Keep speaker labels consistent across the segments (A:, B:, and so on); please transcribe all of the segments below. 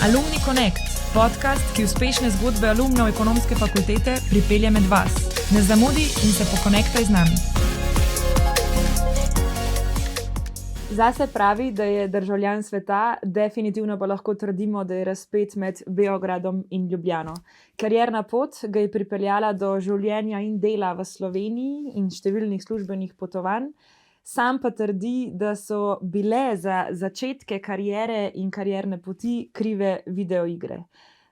A: Alumni Connect, podcast, ki uspešne zgodbe alumnov ekonomske fakultete pripelje med vas. Ne zamudi in se pokonektaj z nami. Zase pravi, da je državljan sveta, definitivno pa lahko trdimo, da je razpet med Beogradom in Ljubljano. Karierna pot ga je pripeljala do življenja in dela v Sloveniji in številnih službenih potovanj. Sam pa trdi, da so bile za začetke kariere in karierne poti krive videoigre.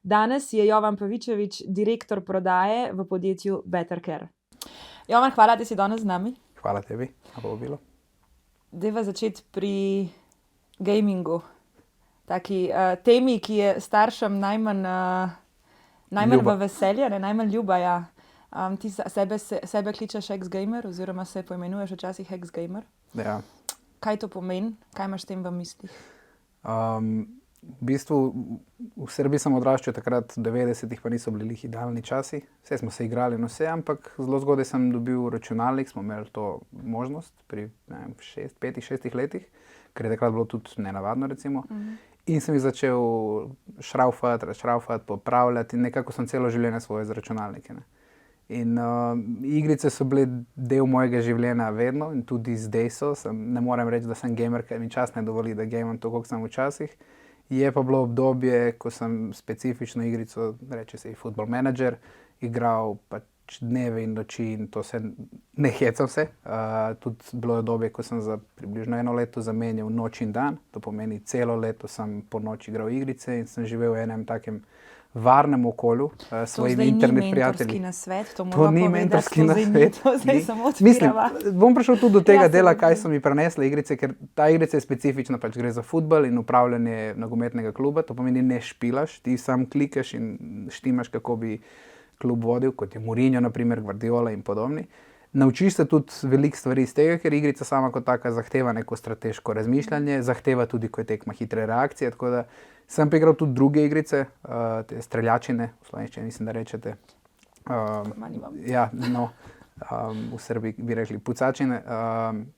A: Danes je Jovan Pavičevič direktor prodaje v podjetju Bettercare. Jovan, hvala, da si danes z nami.
B: Hvala tebi, na povabilo.
A: Dajva začeti pri gamingu. Taki temi, ki je staršem najmanj v veselje, najmanj ljuba. Ja. Ti sebe kličeš ex-gamer oziroma se poimenuješ včasih ex-gamer.
B: Ja.
A: Kaj to pomeni? Kaj imaš s tem v mislih?
B: V bistvu v Srbiji sem odraščal takrat, v 90-ih pa niso bili idealni časi. Vse smo se igrali in vse, ampak zelo zgodaj sem dobil računalnik, smo imeli to možnost pri 5-6 letih, ker je takrat bilo tudi nenavadno recimo. In sem jih začel šraufati, popravljati in nekako sem celo življenje svoje z računalnike. Ne. In igrice so bile del mojega življenja vedno in tudi zdaj so. Ne morem reči, da sem gamer, ker mi čas ne dovoli, da gamam to, koliko sem včasih. Je pa bilo obdobje, ko sem specifično igrico, reče se Football Manager, igral pač dneve in noči in to se ne hecam se. Tudi bilo je obdobje, ko sem za približno 1 leto zamenjal noč in dan. To pomeni, celo leto sem po noči igral igrice in sem živel v enem takem varnem okolju s svojimi internet prijatelji.
A: To ni mentorski nasvet. To zdaj samo odpirava.
B: Mislim, bom prišel tudi do tega dela, kaj so mi prenesle igrice, ker ta igrica je specifična, pač gre za futbol in upravljanje nogometnega kluba. To pomeni, ne špilaš, ti sam klikaš in štimaš, kako bi klub vodil, kot je Mourinho, naprimer, Guardiola in podobni. Naučiš se tudi veliko stvari iz tega, ker igrica sama kot taka zahteva neko strateško razmišljanje, zahteva tudi, ko je tekma, hitre reakcije, tako da sem pa igral tudi druge igrice, te streljačine, v slovenščini mislim, da rečete. Ja, no, v Srbiji bi rekli pucačine.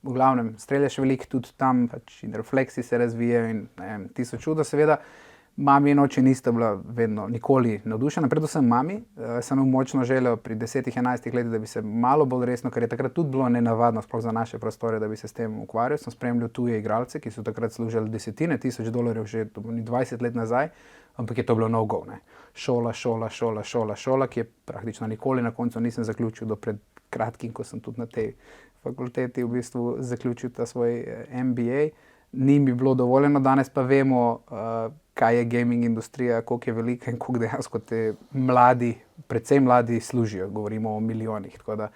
B: V glavnem, streljaš veliko, tudi tam pač in refleksi se razvijajo in ne vem, tisto čudo, seveda. Mami in oči nista bila vedno nikoli navdušena, predvsem mami. Sem imel močno željo pri 10-11 letih, da bi se malo bolj resno, ker je takrat tudi bilo nenavadno, sploh za naše prostore, da bi se s tem ukvarjal. Sem spremljal tuje igralce, ki so takrat služili $10 000 že 20 let nazaj, ampak je to bilo no go. Ne. Šola, ki je praktično nikoli na koncu nisem zaključil do pred kratkim, ko sem tudi na tej fakulteti v bistvu zaključil ta svoj MBA. Ni mi bilo dovoljeno, danes pa vemo, kaj je gaming industrija, koliko je velika in koliko dejansko te mladi, predvsem mladi služijo, govorimo o milijonih. Tako da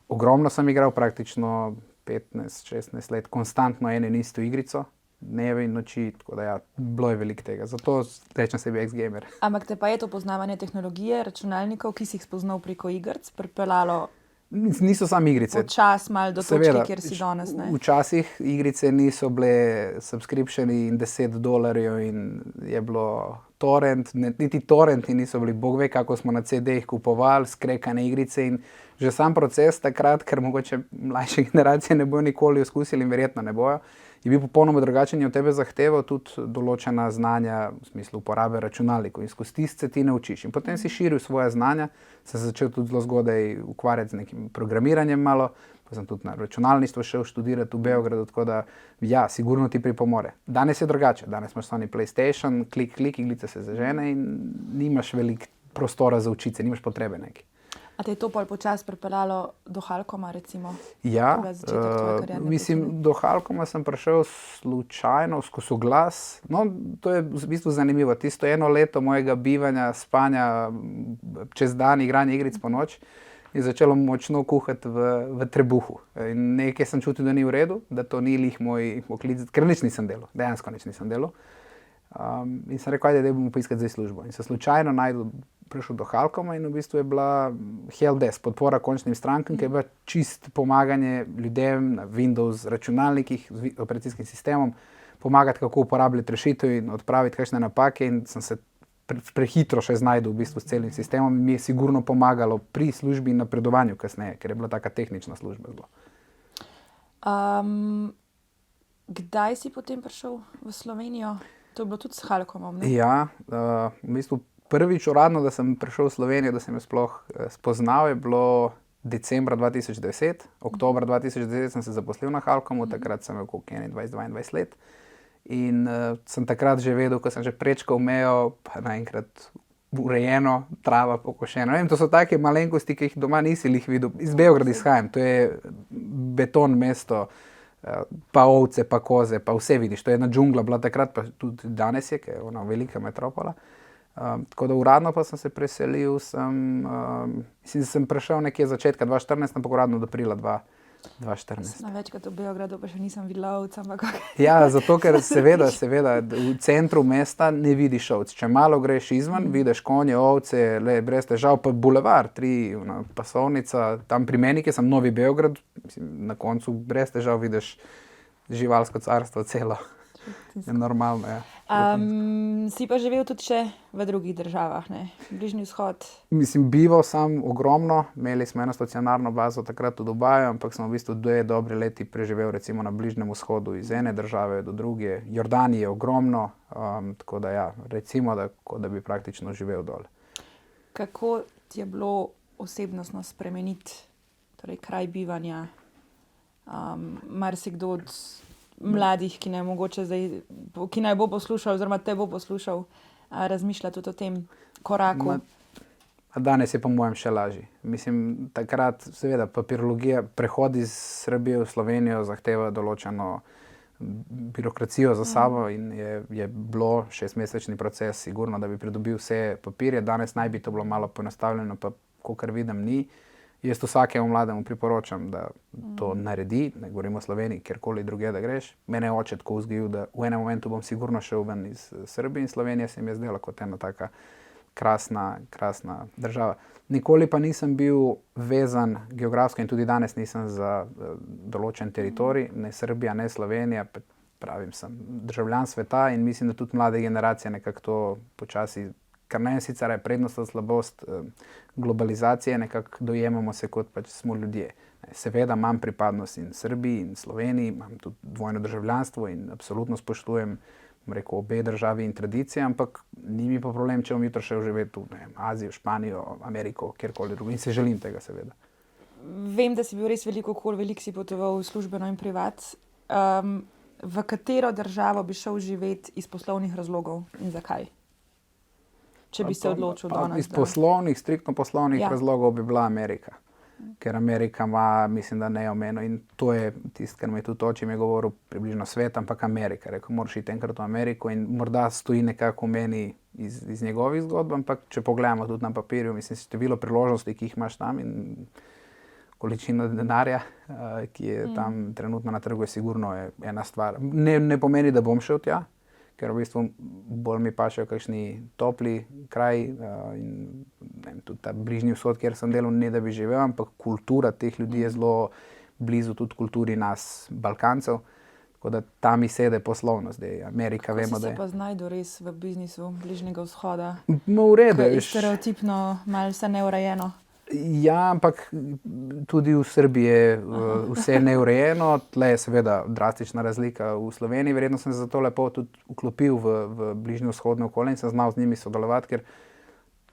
B: ogromno sem igral, praktično 15-16 let, konstantno eno in isto igrico, dneve in noči, tako da ja, bilo je veliko tega. Zato rečem sebi ex-gamer.
A: Ampak te pa je to poznavanje tehnologije, računalnikov, ki si jih spoznal preko igrc, pripeljalo?
B: Niso samo igrice.
A: Počas malo do točke, kjer si danes. Ne?
B: Včasih igrice niso bile subscriptioni in $10 in je bilo torrent, niti torrenti niso bili, bog ve, kako smo na CD-jih kupovali, skrekane igrice in že sam proces takrat, ker mogoče mlajše generacije ne bojo nikoli izkusili in verjetno ne bojo, je bil popolnoma drugačen in od tebe zahteval tudi določena znanja v smislu uporabe računalnikov in skozi tiste ti naučiš. In potem si širil svoje znanja, sem začel tudi zelo zgodaj ukvarjati z nekim programiranjem malo, pa sem tudi na računalništvo šel študirati v Beogradu, tako da ja, sigurno ti pripomore. Danes je drugače, danes imaš Sony PlayStation, klik, iglica se zažene in nimaš veliko prostora za učiti se, nimaš potrebe neki.
A: A te je to pol počas pripeljalo do Halcoma, recimo?
B: Ja, mislim, do Halcoma sem prišel slučajno, skozi glas. No, to je v bistvu zanimivo. Tisto 1 leto mojega bivanja, spanja čez dan, igranja igric po noč, je začelo močno kuhati v trebuhu. In nekaj sem čutil, da ni v redu, da to ni lih moj poklic, ker nič nisem delal, dejansko nič nisem delal. In sem rekel, ajde, da bomo poiskati zdaj službo. In sem slučajno prišel do Halcoma in v bistvu je bila helpdesk, podpora končnim strankam, ki je bila čist pomaganje ljudem na Windows računalnikih z operacijskim sistemom, pomagati, kako uporabljati rešitev in odpraviti kakšne napake in sem se prehitro še znajdel v bistvu s celim sistemom in mi je sigurno pomagalo pri službi in napredovanju kasneje, ker je bila taka tehnična služba.
A: Kdaj si potem prišel v Slovenijo? To je bilo tudi s Halkomom, ne?
B: Ja, v bistvu prvič uradno, da sem prišel v Slovenijo, da sem jo sploh spoznal, je bilo decembra 2010. Oktobra 2010 sem se zaposlil na Halkomu, takrat sem imel koliko 21-22 let. In sem takrat že vedel, ko sem že prečkal mejo, pa naenkrat urejeno, trava pokošena. Vem, to so take malenkosti, ki jih doma nisi lih videl. Iz Beograda izhajam, to je beton mesto, pa ovce, pa koze, pa vse vidiš. To je ena džungla bila takrat, pa tudi danes je, ker je ona velika metropola. Tako da uradno pa sem se preselil, mislim, da sem prišel nekje začetka 2014, ampak uradno do aprila 2014.
A: Na večkrat v Beogradu pa še nisem videla ovc, ampak
B: Ja, zato ker seveda, v centru mesta ne vidiš ovc. Če malo greš izven, vidiš konje, ovce, brez težav, pa bulevard, pasovnica, tam pri meni, ki sem Novi Beograd, mislim, na koncu brez težav vidiš živalsko carstvo celo. Je normalno, ja.
A: Si pa živel tudi še v drugih državah, ne? Bližnji vzhod.
B: Mislim, bival sem ogromno, imeli smo eno stacionarno bazo takrat v Dubaju, ampak sem v bistvu 2 dobri leti preživel recimo na Bližnjem vzhodu iz ene države do druge. Jordanije je ogromno, tako da ja, recimo, da bi praktično živel dol.
A: Kako ti je bilo osebnostno spremeniti, torej kraj bivanja? Marsikdo od mladih, ki naj mogoče zdaj, ki naj bo poslušal oziroma te bo poslušal, razmišlja tudi o tem koraku.
B: Danes je po mojem še lažje. Mislim, takrat seveda papirologija, prehod iz Srbije v Slovenijo zahteva določeno birokracijo za sabo in je bilo 6-mesečni proces sigurno, da bi pridobil vse papirje. Danes naj bi to bilo malo poenostavljeno, pa kakor vidim ni. Jaz vsakemu mlademu priporočam, da to naredi, ne govorimo o Sloveniji, kjerkoli drugje, da greš. Mene je oče tako vzgojil, da v enem momentu bom sigurno šel ven iz Srbije in Slovenija se mi je zdela kot ena taka krasna država. Nikoli pa nisem bil vezan geografsko in tudi danes nisem za določen teritorij, ne Srbija, ne Slovenija, pravim, sem državljan sveta in mislim, da tudi mlade generacije nekako to počasi, kar ne sicer je prednost ali slabost globalizacije, nekako dojemamo se kot pač smo ljudje. Seveda imam pripadnost in Srbiji in Sloveniji, imam tudi dvojno državljanstvo in absolutno spoštujem, rekel, obe državi in tradicije, ampak ni mi pa problem, če bom jutro šel živeti v Azijo, Španijo, Ameriko, kjerkoli drugo in se želim tega seveda.
A: Vem, da si bil res veliko si potoval službeno in privat. V katero državo bi šel živeti iz poslovnih razlogov in zakaj? Če bi se odločil danes.
B: Iz striktno poslovnih razlogov bi bila Amerika. Ker Amerika ima, mislim, da neomejeno in to je tisto, kar mi tudi oče mi je govoril, približno svet, ampak Amerika. Rekel, moraš iti enkrat v Ameriko in morda stoji nekako v meni iz njegovih zgodb, ampak če pogledamo tudi na papirju, mislim, število priložnosti, ki jih imaš tam in količina denarja, ki je tam trenutno na trgu, je sigurno ena stvar. Ne pomeni, da bom šel tja, ker v bistvu bolj mi pašejo kakšni topli kraj in tudi ta Bližnji vzhod, kjer sem delal, ne da bi živel, ampak kultura teh ljudi je zelo blizu tudi kulturi nas, Balkancev, tako da tam mi sede poslovno zdaj. Amerika, vemo, da je.
A: Kako si se pa znajdu res v biznisu Bližnjega vzhoda?
B: V redu.
A: Ko je stereotipno malo vse neurejeno.
B: Ja, ampak tudi v Srbiji je vse neurejeno, tle je seveda drastična razlika v Sloveniji, verjetno sem se zato lepo tudi vklopil v bližnjo vzhodno okolje in sem znal z njimi sodelovati, ker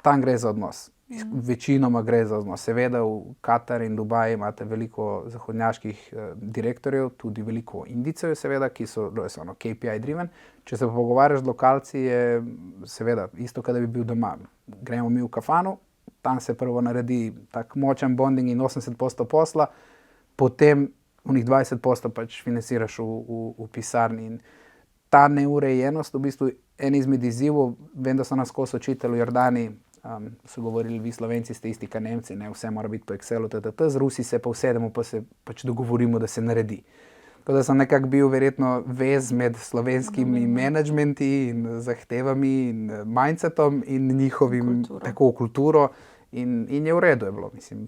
B: tam gre za odnos. Večinoma gre za odnos. Seveda v Katar in Dubaji imate veliko zahodnjaških direktorjev, tudi veliko Indijcev seveda, ki so KPI driven. Če se pa pogovarjaš z lokalci, je seveda isto, kot da bi bil doma. Gremo mi v kafanu, tam se prvo naredi tak močen bonding in 80% posla, potem unih 20% pač financiraš v pisarni. In ta neurejenost, v bistvu en izmed izzivov, vem, da so nas skozi učitelj v Jordaniji, so govorili, vi Slovenci ste isti kot Nemci, ne, vse mora biti po Excelu, z Rusi se pa usedemo, pa se pač dogovorimo, da se naredi. Tako da sem nekako bil verjetno vez med slovenskimi menedžmenti in zahtevami in mindsetom in njihovim tako kulturo in je v redu je bilo. Mislim,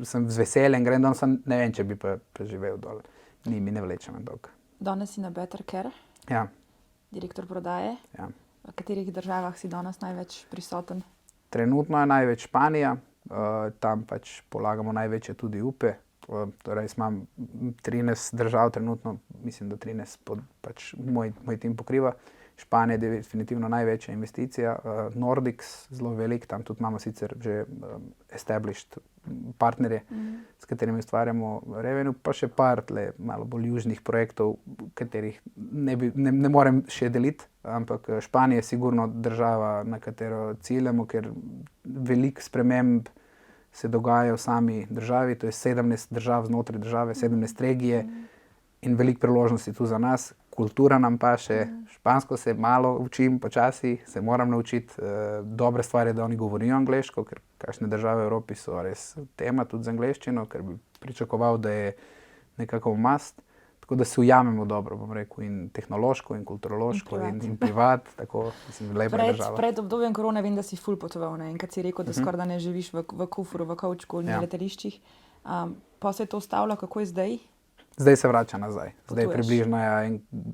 B: sem z veseljem grem dol, ne vem, če bi pa preživel dol. Mi ne vlečem dolgo.
A: Danes si na Better Care, direktor prodaje.
B: Ja.
A: V katerih državah si danes največ prisoten?
B: Trenutno je največ Španija, tam pač polagamo največje tudi upe. Torej, imam 13 držav trenutno, mislim, da 13 pač moj tim pokriva. Španija je definitivno največja investicija, Nordics zelo velik, tam tudi imamo sicer že established partnerje, s katerimi ustvarjamo revenue, pa še par malo bolj južnih projektov, katerih ne morem še deliti, ampak Španija je sigurno država, na katero ciljamo, ker veliko sprememb se dogaja v sami državi, to je 17 držav znotraj države, 17 regije in veliko priložnosti tu za nas. Kultura nam pa še, špansko se malo učim, počasi se moram naučiti. Dobre stvari je, da oni govorijo angleško, ker kakšne države v Evropi so res tema tudi z angleščino, ker bi pričakoval, da je nekako must. Tako da se ujamemo dobro, bom rekel, in tehnološko, in kulturološko, in privat. Tako, mislim, lepa država.
A: Pred obdobjem korone vem, da si ful potoval, ne? In kad si rekel, da skoraj da ne živiš v kufru, v kavčku in na letališčih. Pa se je to ustavilo, kako je zdaj?
B: Zdaj se vrača nazaj. Zdaj približno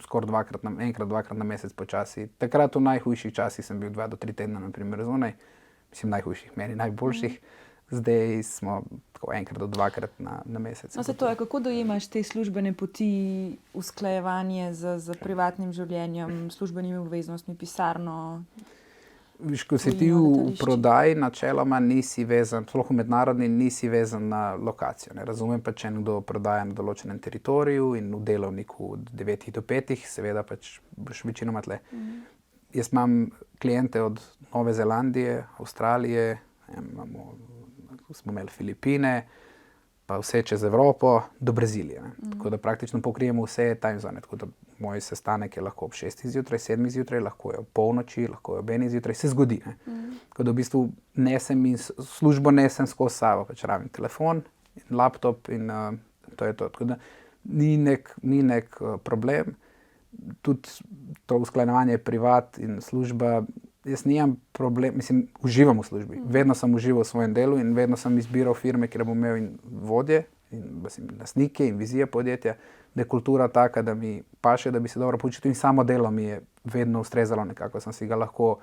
B: skoraj enkrat, dvakrat na mesec počasi. Takrat v najhujših časih sem bil 2 do 3 tedna na primer zunaj. Mislim, najhujših, meni najboljših. Zdaj smo tako enkrat do 2krat na mesec.
A: No, se to je, kako dojemaš te službene poti, usklajevanje z privatnim življenjem, službenimi obveznostmi, pisarno?
B: Viš, ko si ti v prodaji, načeloma nisi vezan, sploh v mednarodni, nisi vezan na lokacijo. Ne razumem pa, če nekdo prodaja na določenem teritoriju in v delovniku od 9 do 5, seveda pač boš večinoma tle. Jaz imam kliente od Nove Zelandije, Avstralije, smo imeli Filipine, pa vse čez Evropo, do Brazilije. Tako da praktično pokrijemo vse time zone. Tako da moj sestanek je lahko ob 6 zjutraj, 7 zjutraj, lahko je ob polnoči, lahko je ob 1 zjutraj, se zgodi. Tako da v bistvu službo nesem skozi sabo, pač rabim telefon, in laptop in to je to. Tako da ni nek problem. Tudi to usklajevanje privat in služba, jaz nimam problem, mislim, uživam v službi. Vedno sem užival v svojem delu in vedno sem izbiral firme, kjer bom imel in vodje, in lastnike in vizije podjetja, da je kultura taka, da mi paše, da bi se dobro počutil in samo delo mi je vedno ustrezalo nekako, sem si ga lahko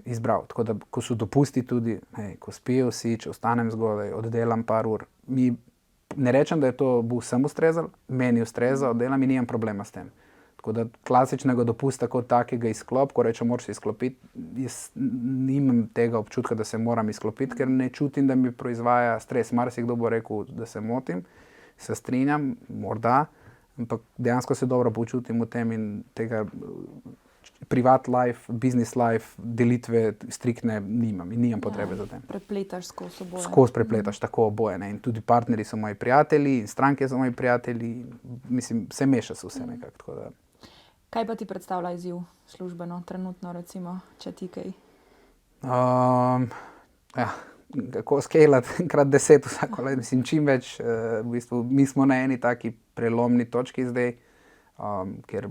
B: izbral. Tako da, ko so dopusti tudi, ko spijo vsi, če ostanem zgodaj, oddelam par ur, ne rečem, da je to bo vsem ustrezalo, meni ustreza, oddelam in nimam problema s tem. Tako da klasičnega dopusta kot takega izklop, ko rečem, moraš se izklopiti, jaz nimam tega občutka, da se moram izklopiti, ker ne čutim, da mi proizvaja stres. Marsikdo bo rekel, da se motim, se strinjam, morda, ampak dejansko se dobro počutim v tem in tega privat life, business life, delitve striktne nimam in nimam potrebe za tem.
A: Prepletaš skozi oboje.
B: Skozi prepletaš tako oboje. In tudi partnerji so moji prijatelji in stranke so moji prijatelji. Mislim, se meša se vse nekako. Tako da.
A: Kaj pa ti predstavlja izziv službeno, trenutno recimo, če ti kaj?
B: Kako skalati krat 10 vsako leto, mislim, čim več. V bistvu, mi smo na eni taki prelomni točki zdaj, ker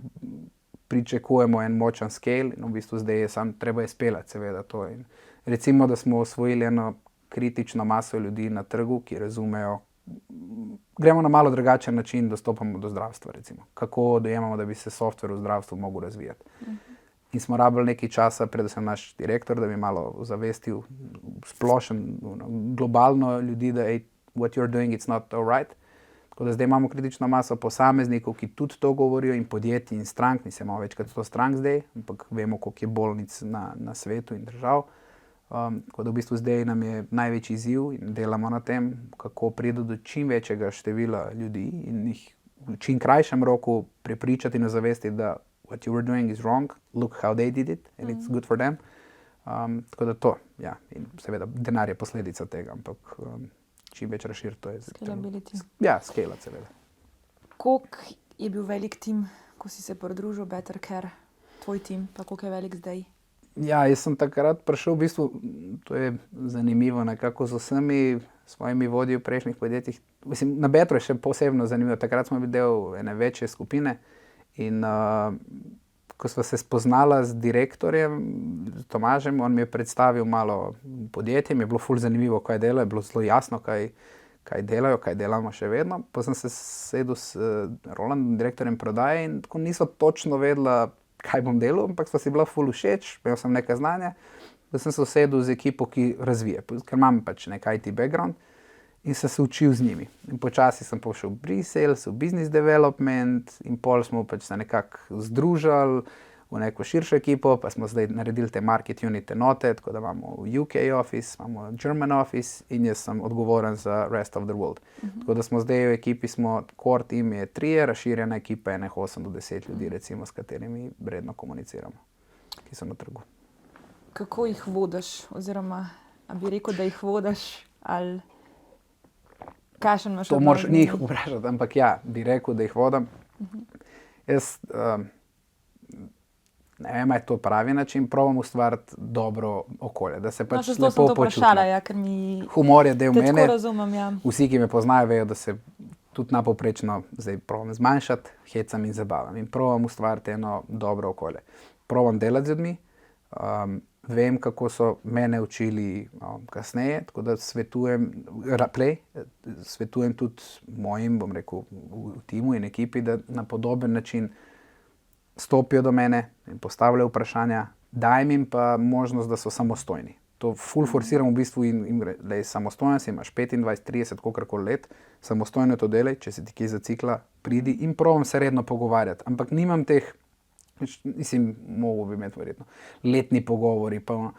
B: pričakujemo en močan scale in v bistvu zdaj je treba je speljati seveda to. In recimo, da smo osvojili eno kritično maso ljudi na trgu, ki razumejo, gremo na malo drugačen način, dostopamo do zdravstva recimo. Kako dojemamo, da bi se software v zdravstvu mogel razvijati. In smo rabili nekaj časa, predvsem naš direktor, da bi malo zavestil splošen, globalno ljudi, da what you're doing, it's not all right. Tako da zdaj imamo kritično maso posameznikov, ki tudi to govorijo in podjetij in strank, nisem imel večkrat 100 strank zdaj, ampak vemo, koliko je bolnic na svetu in držav. Tako da v bistvu zdaj nam je največji izziv in delamo na tem, kako priti do čim večjega števila ljudi in jih v čim krajšem roku prepričati in ozavestiti, da what you were doing is wrong, look how they did it and it's good for them. Tako da to, ja, in seveda denar je posledica tega, ampak čim več razširiti to je.
A: Scalability.
B: Ja, scalati seveda.
A: Koliko je bil velik tim, ko si se pridružil Better Care, tvoj tim, pa koliko je velik zdaj?
B: Ja, jaz sem takrat prišel, v bistvu, to je zanimivo, nekako z vsemi svojimi vodji v prejšnjih podjetjih. Mislim, na Betru je še posebno zanimivo. Takrat smo bili del ene večje skupine in ko sva se spoznala z direktorjem, z Tomažem, on mi je predstavil malo podjetje, mi je bilo ful zanimivo, kaj delajo, je bilo zelo jasno, kaj delajo, kaj delamo še vedno. Pa sem se sedel s Rolandom, direktorjem prodaje in tako nisva točno vedela, kaj bom delal, ampak sva si bila ful všeč, imel sem nekaj znanja, da sem se usedel z ekipo, ki razvije, ker imam pač nek IT background in sem se učil z njimi. In počasi sem pošel v pre-sales, v business development in pol smo pač se nekako združili, v neko širšo ekipo, pa smo zdaj naredili te market unit enote, tako da imamo UK office, imamo German office in jaz sem odgovoren za rest of the world. Tako da smo zdaj v ekipi, core team je 3, razširjena ekipa je 8 do 10 ljudi, recimo, s katerimi redno komuniciramo, ki so na trgu.
A: Kako jih vodiš, oziroma a bi rekel, da jih vodiš, ali kakšen imaš odnos?
B: To moraš njih vprašati, ampak ja, bi rekel, da jih vodim. Jaz ne vem, je to pravi način, probam ustvariti dobro okolje, da se pač lepo
A: počutimo. Vprašala, ja, ker
B: humor je del mene.
A: Razumem, ja.
B: Vsi, ki me poznajo, vejo, da se tudi napovprečno zdaj probam zmanjšati, hecam in zabavam in probam ustvariti eno dobro okolje. Probam delati z ljudmi, vem, kako so mene učili kasneje, tako da svetujem tudi mojim, bom rekel, v timu in ekipi, da na podoben način stopijo do mene in postavljajo vprašanja, dajem jim pa možnost, da so samostojni. To ful forsiram v bistvu in lej, samostojen si, imaš 25, 30, kolikor let, samostojno to delaj, če se ti kje zacikla, pridi in probam se redno pogovarjati, ampak nimam teh, mislim, mogo bi imeti verjetno, letni pogovori, pa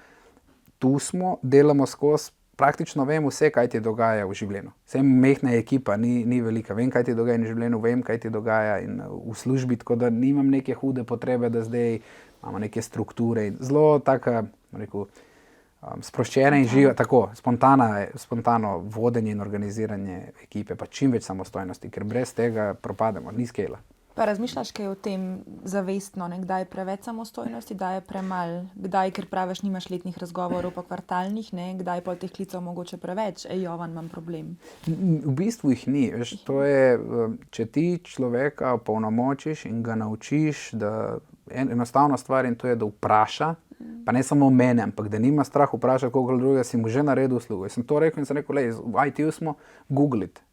B: tu smo, delamo skozi, praktično vem vse, kaj ti dogaja v življenju. Vsem mehna ekipa, ni velika, vem, kaj ti dogaja v življenju, vem, kaj ti dogaja in v službi, tako da nimam neke hude potrebe, da zdaj imamo neke strukture in zelo taka, rekel, sproščena in živa, tako, spontano vodenje in organiziranje ekipe, pa čim več samostojnosti, ker brez tega propademo, ni skela.
A: Pa razmišljaš kaj o tem zavestno, kdaj je preveč samostojnosti, kdaj je premalo, kdaj, ker praviš, nimaš letnih razgovorov, pa kvartalnih, kdaj pa teh klicev mogoče preveč, Jovan, imam problem.
B: V bistvu jih ni, veš, to je, če ti človeka opolnomočiš in ga naučiš, da enostavna stvar in to je, da vpraša, pa ne samo mene, ampak da nima strah vprašati koga drugega, si mu že naredil uslugo. Jaz sem to rekel in sem rekel, lej, v IT-u smo, Google it.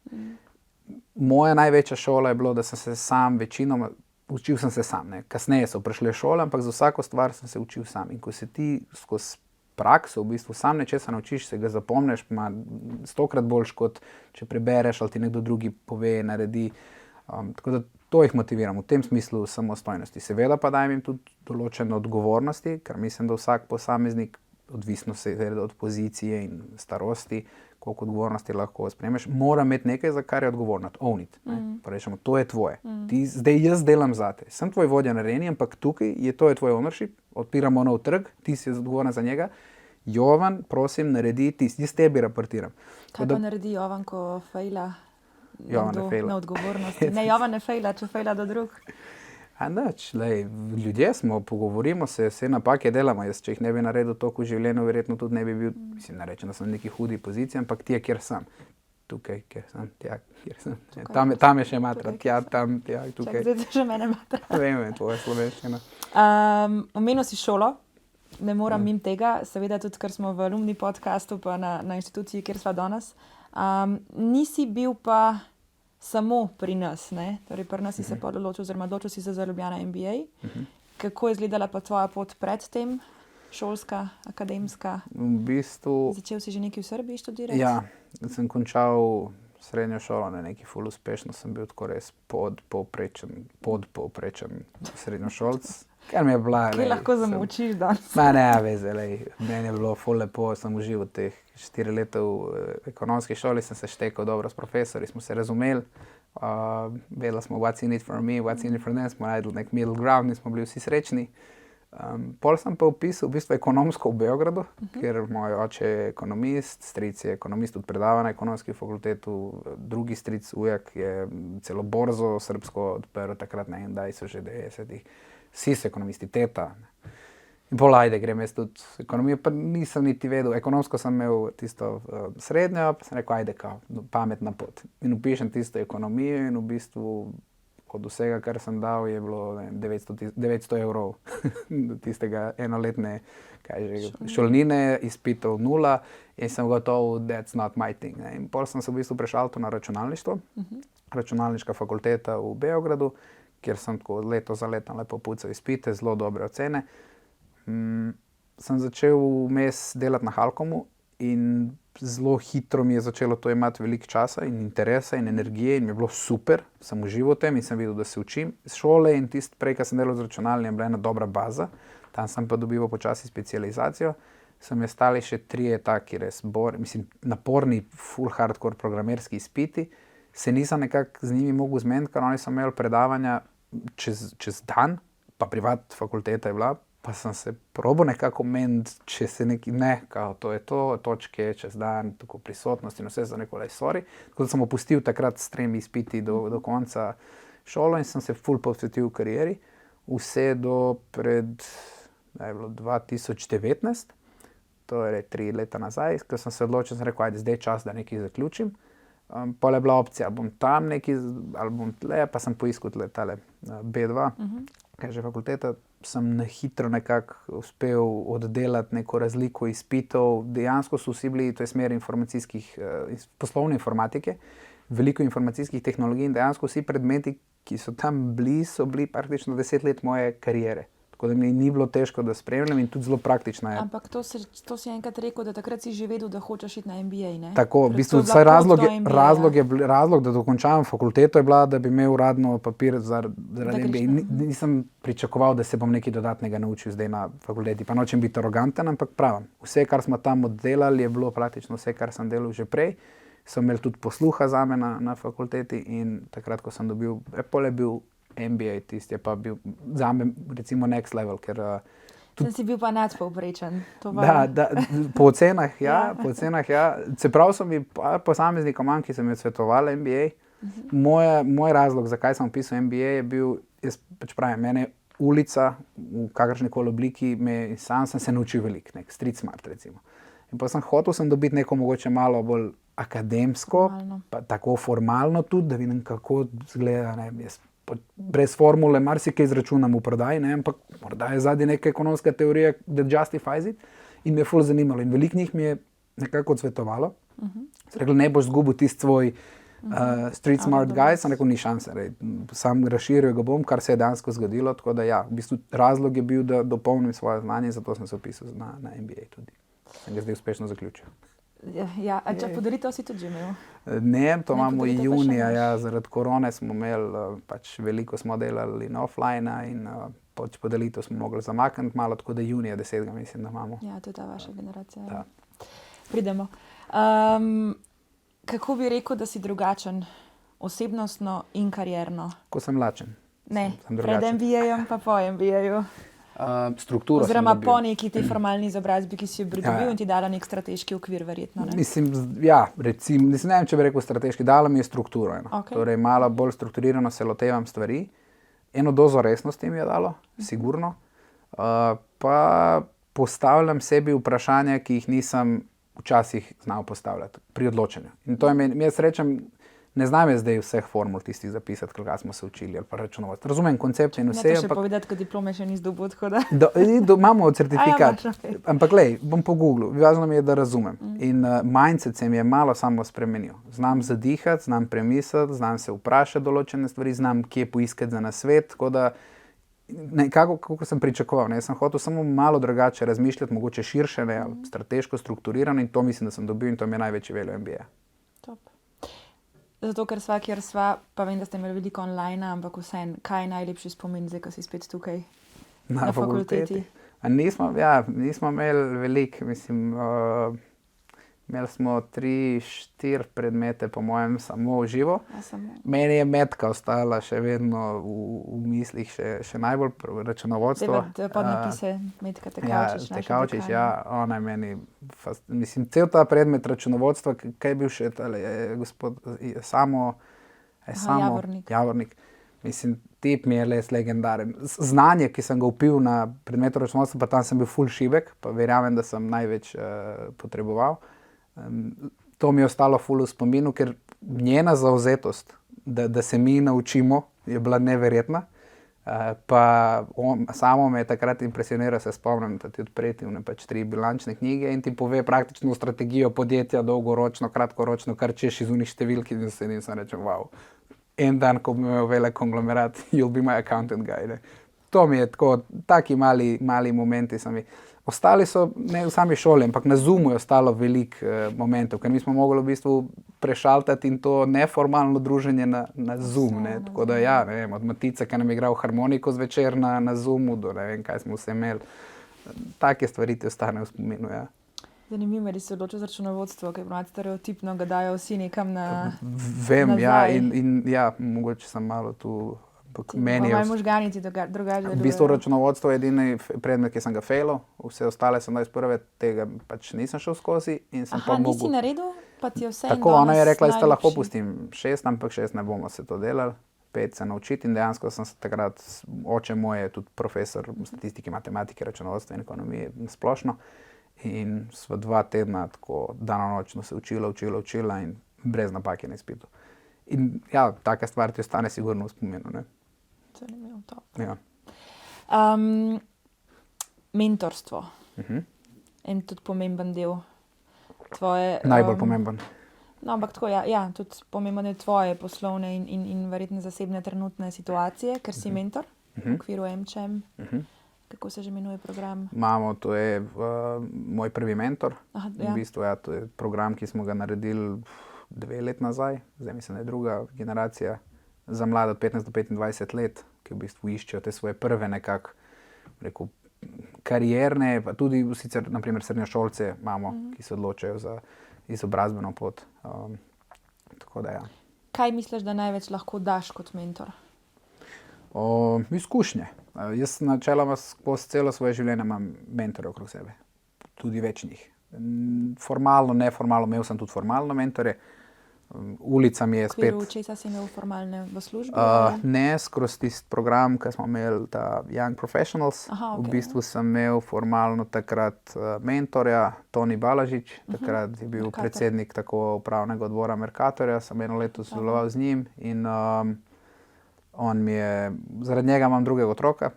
B: Moja največja šola je bilo, da sem se sam večinoma, učil sem se sam, kasneje so prišle šole, ampak za vsako stvar sem se učil sam. In ko se ti skozi prakso v bistvu sam nečesa naučiš, se ga zapomneš, ima 100-krat boljš, kot če prebereš ali ti nekdo drugi pove, naredi. Tako da to jih motiviram, v tem smislu samostojnosti. Seveda pa dajem jim tudi določene odgovornosti, ker mislim, da vsak posameznik, odvisno seveda od pozicije in starosti, koliko odgovornosti lahko sprejmeš, mora imeti nekaj, za kar je odgovorno, own it. Rečemo, to je tvoje. Zdaj jaz delam zate. Sem tvoj vodja na areni, ampak tukaj je to tvoj ownership, odpiramo nov trg, ti si odgovoren za njega. Jovan, prosim, naredi ti, jaz tebi raportiram.
A: Kaj pa naredi Jovan, ko fejla?
B: Jovan ne fejla.
A: Na odgovornosti. Ne, Jovan ne fejla, če fejla do drug.
B: Nič, ljudje smo, pogovorimo se, vse napake delamo. Jaz, če jih ne bi naredil toliko v življenju, verjetno tudi ne bi bil, mislim, ne rečem, da sem v neki hudi poziciji, ampak tje, kjer sem. Tukaj, kjer sem, tja, kjer sem. Tam je še matra, tja, tam, tja, tukaj.
A: Zdaj še mene matra.
B: Vem, tvoja slovenščina.
A: Omenil si šolo, ne moram mimo tega, seveda tudi, ker smo v alumni podcastu, pa na inštituciji, kjer sva danes. Nisi bil pa samo pri nas, ne? Torej pri nas si se odločil, oziroma odločil si se za Ljubljana MBA. Kako je izgledala pa tvoja pot pred tem, šolska, akademska?
B: V bistvu...
A: Začel si že nekaj v Srbiji študirati?
B: Ja, sem končal srednjo šolo, nekaj ful uspešno, sem bil tako res podpovprečen srednjošolc. Kar mi je bila...
A: Kaj lahko zamučiš danes?
B: Ne, veze, meni je bilo ful lepo, sem užival teh 4 leta v ekonomski šoli, sem se štekal dobro s profesori, smo se razumeli, vedeli smo what's in it for me, what's in it for them, smo najdli nek middle ground in smo bili vsi srečni. Pol sem pa vpisal v bistvu ekonomsko v Beogradu, ker moj oče je ekonomist, stric je ekonomist, tudi predava na ekonomski fakultetu, drugi stric, ujak, je celo borzo srbsko odprl takrat, ne vem, daj so že 90-ih. Vsi so ekonomisti, teta. In pol ajde, grem jaz tudi ekonomijo, pa nisem niti vedel. Ekonomsko sem imel tisto srednjo, pa sem rekel, ajde, pametna pot. In upišem tisto ekonomijo in v bistvu od vsega, kar sem dal, je bilo 900 evrov tistega enoletne šolnine, izpitov 0 in sem gotov, that's not my thing. In pol sem se v bistvu prešaltil na računalništvo, računalniška fakulteta v Beogradu, kjer sem tako leto za letom lepo pucal izpite, zelo dobre ocene. Sem začel vmes delati na Halcomu in zelo hitro mi je začelo to imati veliko časa in interesa in energije in mi je bilo super, sem užival v tem in sem videl, da se učim. Šole in tisto prej, ko sem delal z računalnikom, je bila ena dobra baza, tam sem pa dobival počasi specializacijo. So mi ostali še 3 taki res naporni, full hardcore programerski izpiti. Se nisem nekako z njimi mogel zmeniti, ker oni so imeli predavanja čez dan, pa privat fakulteta je bila, pa sem se probal nekako meniti, če se kao to je to, točke čez dan, tako prisotnost in vse za neko sorry. Tako da sem opustil takrat s 3 izpiti do konca šolo in sem se full posvetil karieri. Vse do pred, da je bilo 2019, to je 3 leta nazaj, ko sem se odločil, sem rekel, ajde, zdaj je čas, da nekaj zaključim. Pol je bila opcija, ali bom tam nekaj, ali bom tle, pa sem poiskal tale B2, kaj že fakulteta, sem na hitro nekako uspel oddelati neko razliko izpitov. Dejansko so vsi bili, to je smer poslovne informatike, veliko informacijskih tehnologij in dejansko vsi predmeti, ki so tam bili, so bili praktično 10 let moje kariere. Tako da mi ni bilo težko, da spremljam in tudi zelo praktično je.
A: Ampak to si enkrat rekel, da takrat si že vedel, da hočeš iti na MBA, ne?
B: Tako, v bistvu razlog, da dokončavam fakulteto je bila, da bi imel uradno papir zaradi MBA. Nisem pričakoval, da se bom nekaj dodatnega naučil zdaj na fakulteti. Pa nočem biti aroganten, ampak pravim. Vse, kar smo tam oddelali, je bilo praktično vse, kar sem delal že prej. So imeli tudi posluha zame na fakulteti in takrat, ko sem dobil, pol je bil MBA, tisti je pa bil zame recimo next level, ker
A: Sem si bil pa nadpovprečen.
B: Po ocenah, ja. Čeprav so mi posameznikom, ki so mi odsvetovali MBA, moj razlog, zakaj sem vpisal MBA, je bil, jaz pač pravim, mene ulica v kakršnikoli obliki, sam sem se naučil veliko, nek street smart recimo. In pa sem dobiti neko mogoče malo bolj akademsko, pa tako formalno tudi, da vidim, kako izgleda, jaz brez formule marsikaj izračunam v prodaji, ampak morda je zadnji neka ekonomska teorija, that justifies it, in me je ful zanimalo. In veliko njih mi je nekako odsvetovalo. Rekli, ne boš zgubil tisti svoj street smart guy, sem rekel, ni šanse. Sam razširil ga bom, kar se je dejansko zgodilo, tako da ja, v bistvu razlog je bil, da dopolnim svoje znanje, zato sem se vpisal na MBA tudi. Sem ga zdaj uspešno zaključil.
A: Ja, a če podaritev si tudi že imel?
B: Ne, to imamo junija, ja, zaradi korone smo imeli, pač veliko smo delali in offline in podelitev smo mogli zamakniti malo, tako da junija 10. mislim, da imamo.
A: Ja, to je ta vaša generacija.
B: Da.
A: Pridemo. Kako bi rekel, da si drugačen osebnostno in karierno?
B: Ko sem lačen.
A: Ne, pred MBA-jem pa po MBA-ju.
B: Strukturo
A: oziroma po neki tej formalni izobrazbi, ki si jo pridobil in ti dala nek strateški okvir, verjetno. Ne?
B: Mislim, ja, recimo, ne vem, če bi rekel strateški, dala mi je strukturo.
A: Okay.
B: Torej, malo bolj strukturirano se lotevam stvari. Eno dozo resnosti mi je dalo, sigurno. Pa postavljam sebi vprašanja, ki jih nisem včasih znal postavljati pri odločanju. In to je meni, jaz rečem, ne znam jaz zdaj vseh formul tistih zapisati, kaj smo se učili ali pa računovodstvo. Razumem koncepte in vse.
A: Ne to še povedati, ko diplome še nisi dobil, tako da.
B: Imamo certifikat. Ampak lej, bom pogooglil. Važno mi je, da razumem. In mindset se mi je malo samo spremenil. Znam zadihati, znam premisliti, znam se vprašati določene stvari, znam kje poiskati za nasvet, tako da nekako, kako sem pričakoval. Jaz sem hotel samo malo drugače razmišljati, mogoče širše, strateško strukturirano in to mislim, da sem dobil in to mi je največji value MBA.
A: Top. Zato, ker sva, kjer sva, pa vem, da ste imeli veliko online, ampak vseeno, kaj je najlepši spomin, zdaj, ko si spet tukaj na fakulteti?
B: Nismo imeli veliko, mislim, imeli smo 3-4 predmete, po mojem, samo v živo. Meni je metka ostala še vedno v mislih, še najbolj računovodstvo.
A: Podnapise, Metka Tekavčič.
B: Ja, Tekavčič, ja, ona je meni, mislim, cel ta predmet računovodstva, kaj je bil še tale, gospod, Javornik. Mislim, tip mi je res legendaren. Znanje, ki sem ga vpil na predmetu računovodstva, pa tam sem bil ful šibek, pa verjamem, da sem največ potreboval. To mi je ostalo ful v spominu, ker njena zavzetost, da se mi naučimo, je bila neverjetna. Pa samo me je takrat impresioniral, se spomnim, da ti odpreti pač 3 bilančne knjige in ti pove praktično strategijo podjetja, dolgoročno, kratkoročno, kar češ iz unih številk in se nisem rečel, wow. En dan, ko bi imel velik konglomerat, you'll be my accountant guy. Ne? to mi je tako, taki mali momenti so mi. Ostali so ne v sami šoli, ampak na Zoomu je ostalo veliko momentov, ker mi smo mogli v bistvu prešaltati in to neformalno druženje na Zoom. Ne? Tako da ja, ne vem, od Matica, ki nam je igral harmoniko zvečer na Zoomu, do ne vem, kaj smo vse imeli. Take stvari ti ostanejo v spominu, ja.
A: Zanimivo je, da si odločil za računovodstvo, ker je stereotipno, ga dajo vsi nekam na
B: Vem, ja,
A: nazaj.
B: in ja, mogoče sem malo tu, ampak meni
A: Moji
B: je
A: možgani ti drugače
B: v bistvu računovodstvo je edini predmet, ki sem ga fejlal, vse ostale sem dal iz prve, tega pač nisem šel skozi in sem pa
A: nisi
B: mogel.
A: naredil, pa ti je vse
B: Tako, ona je rekla, da lahko pustim 6, ampak 6 ne bomo se to delali, 5 se naučiti in dejansko sem se takrat, oče moj je tudi profesor statistike, matematike, računovodstva in ekonomije splošno in sva 2 tedna tako danonočno se učila in brez napake na izpitu. In ja, taka stvar ti ostane sigurno v spominu, ne.
A: Zanimivo, to.
B: Ja.
A: Mentorstvo. En tudi pomemben del tvoje...
B: Najbolj pomemben.
A: No, ampak tako, ja, tudi pomemben del tvoje poslovne in verjetno zasebne trenutne situacije, ker si mentor v okviru MČM. Kako se že imenuje program?
B: Imamo, to je moj prvi mentor.
A: Aha,
B: V bistvu, ja, to je program, ki smo ga naredili 2 let nazaj. Zdaj mislim, da je druga generacija za mlade od 15 do 25 let, ki v bistvu iščejo te svoje prve nekako, rekel, karierne, pa tudi sicer, na primer, srednjošolce imamo, ki se odločajo za izobrazbeno pot. Tako da, ja.
A: Kaj misliš, da največ lahko daš kot mentor?
B: Izkušnje. Jaz načeloma skozi celo svoje življenje imam mentore okrog sebe. Tudi več njih. Formalno, neformalno, imel sem tudi formalno mentore. Ulica mi je spet...
A: V okviru česa si imel formalne v službi?
B: Ne, skozi tisti program, ki smo imeli, ta Young Professionals.
A: Aha,
B: V
A: okej.
B: bistvu sem imel formalno takrat mentorja, Toni Balažič, takrat je bil
A: Mercator.
B: predsednik tako upravnega odbora Mercatorja, sem 1 leto sodeloval z njim in on mi je, zaradi njega imam drugega otroka,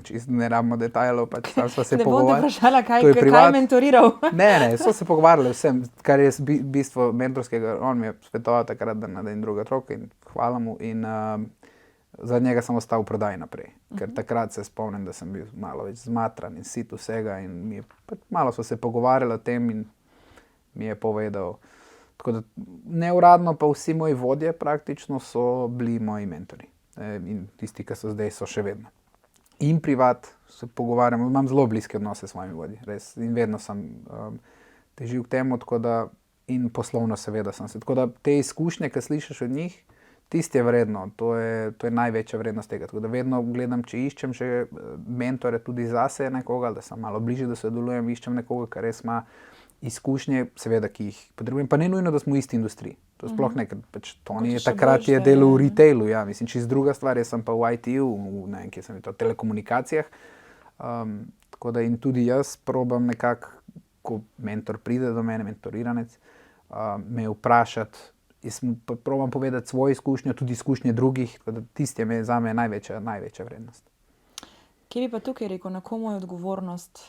B: čisto ne rabimo detajlov, pač tam sva se
A: Ne bom te
B: pogovarjali.
A: vprašala,
B: To je
A: kaj je
B: privat.
A: mentoriral.
B: Ne, so se pogovarjali vsem, kar je bistvo mentorskega. On mi je svetoval takrat, da naredim druga otroka in hvala mu. In zaradi njega sem ostal v prodaji naprej. Ker takrat se spomnim, da sem bil malo več zmatran in sit vsega in mi je, malo smo se pogovarjali o tem in mi je povedal. Tako da neuradno pa vsi moji vodje praktično so bili moji mentori. In tisti, ki so zdaj, so še vedno. In privat se pogovarjam, imam zelo bliske odnose s svojimi vodji, res. In vedno sem težil k temu, tako da in poslovno seveda sem se. Tako da te izkušnje, ki slišiš od njih, tisti je vredno, to je največja vrednost tega. Tako da vedno gledam, če iščem še mentore tudi zase nekoga, da sem malo bližje, da sodelujem, iščem nekoga, ki res ima izkušnje, seveda, ki jih potrebujem, pa ne nujno, da smo v isti industriji. To sploh ne, ker pač Toni je
A: Mogoče še
B: takrat
A: boljše,
B: je delal v
A: ja.
B: retailu, ja, mislim, čisto druga stvar, jaz sem pa v IT-ju, ne vem, kje sem to, telekomunikacijah. Tako da in tudi jaz probam nekako, ko mentor pride do mene, mentoriranec, me vprašati, jaz mu probam povedati svojo izkušnjo, tudi izkušnje drugih, tako da tisti je za me največja vrednost.
A: Kje bi pa tukaj rekel, na komu je odgovornost,